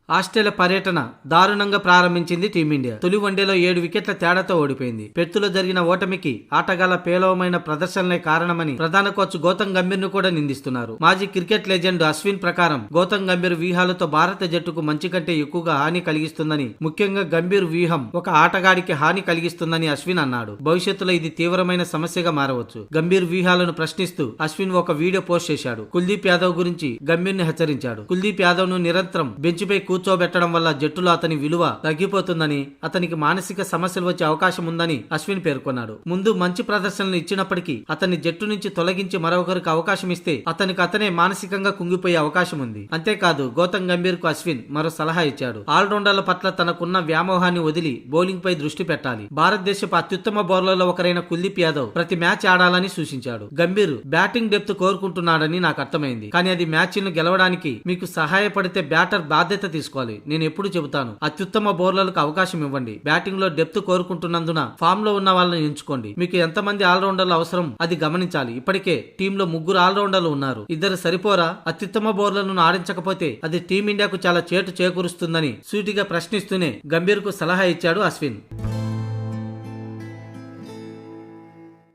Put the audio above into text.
Australia పర్యటన దారుణంగా ప్రారంభించింది టీమిండియా. తొలి వన్డేలో 7 వికెట్ల తేడాతో ఓడిపోయింది. పెర్త్లో జరిగిన ఓటమికి ఆటగాళ్ల పేలవమైన ప్రదర్శనలే కారణమని ప్రధాన కోచ్ గౌతమ్ గంభీర్ ను కూడా నిందిస్తున్నారు. మాజీ క్రికెట్ లెజెండ్ అశ్విన్ ప్రకారం గౌతమ్ గంభీర్ వ్యూహాలతో భారత జట్టుకు మంచి కంటే ఎక్కువగా హాని కలిగిస్తుందని, ముఖ్యంగా గంభీర్ వ్యూహం ఒక ఆటగాడికి హాని కలిగిస్తుందని అశ్విన్ అన్నాడు. భవిష్యత్తులో ఇది తీవ్రమైన సమస్యగా మారవచ్చు. గంభీర్ వ్యూహాలను ప్రశ్నిస్తూ అశ్విన్ ఒక వీడియో పోస్ట్ చేశాడు. కుల్దీప్ యాదవ్ గురించి గంభీర్ ని హెచ్చరించాడు. కుల్దీప్ యాదవ్ ను నిరంతరం బెంచ్పై కూర్చోబెట్టడం వల్ల జట్టులో అతని విలువ తగ్గిపోతుందని, అతనికి మానసిక సమస్యలు వచ్చే అవకాశం ఉందని అశ్విన్ పేర్కొన్నాడు. ముందు మంచి ప్రదర్శనలు ఇచ్చినప్పటికీ అతన్ని జట్టు నుంచి తొలగించి మరొకరికి అవకాశం ఇస్తే అతనికి అతనే మానసికంగా కుంగిపోయే అవకాశం ఉంది. అంతేకాదు గౌతమ్ గంభీర్ కు అశ్విన్ మరో సలహా ఇచ్చాడు. ఆల్రౌండర్ల పట్ల తనకున్న వ్యామోహాన్ని వదిలి బౌలింగ్ పై దృష్టి పెట్టాలి. భారతదేశపు అత్యుత్తమ బౌలర్లలో ఒకరైన కుల్దీప్ యాదవ్ ప్రతి మ్యాచ్ ఆడాలని సూచించాడు. గంభీర్ బ్యాటింగ్ డెప్త్ కోరుకుంటున్నాడని నాకు అర్థమైంది, కానీ అది మ్యాచ్ను గెలవడానికి మీకు సహాయపడితే బ్యాటర్ బాధ్యత తీసుకోవాలి. నేను ఎప్పుడు చెబుతాను, అత్యుత్తమ బౌలర్లకు అవకాశం ఇవ్వండి. బ్యాటింగ్ లో డెప్త్ కోరుకుంటున్నందున ఫామ్ లో ఉన్న వాళ్ళని ఎంచుకోండి. మీకు ఎంతమంది ఆల్రౌండర్లు అవసరం అది గమనించాలి. ఇప్పటికే టీంలో 3 ఆల్రౌండర్లు ఉన్నారు. 2 సరిపోరా? అత్యుత్తమ బౌలర్లను ఆడించకపోతే అది టీమిండియాకు చాలా చేటు చేకూరుస్తుందని సూటిగా ప్రశ్నిస్తూనే గంభీర్ కు సలహా ఇచ్చాడు అశ్విన్.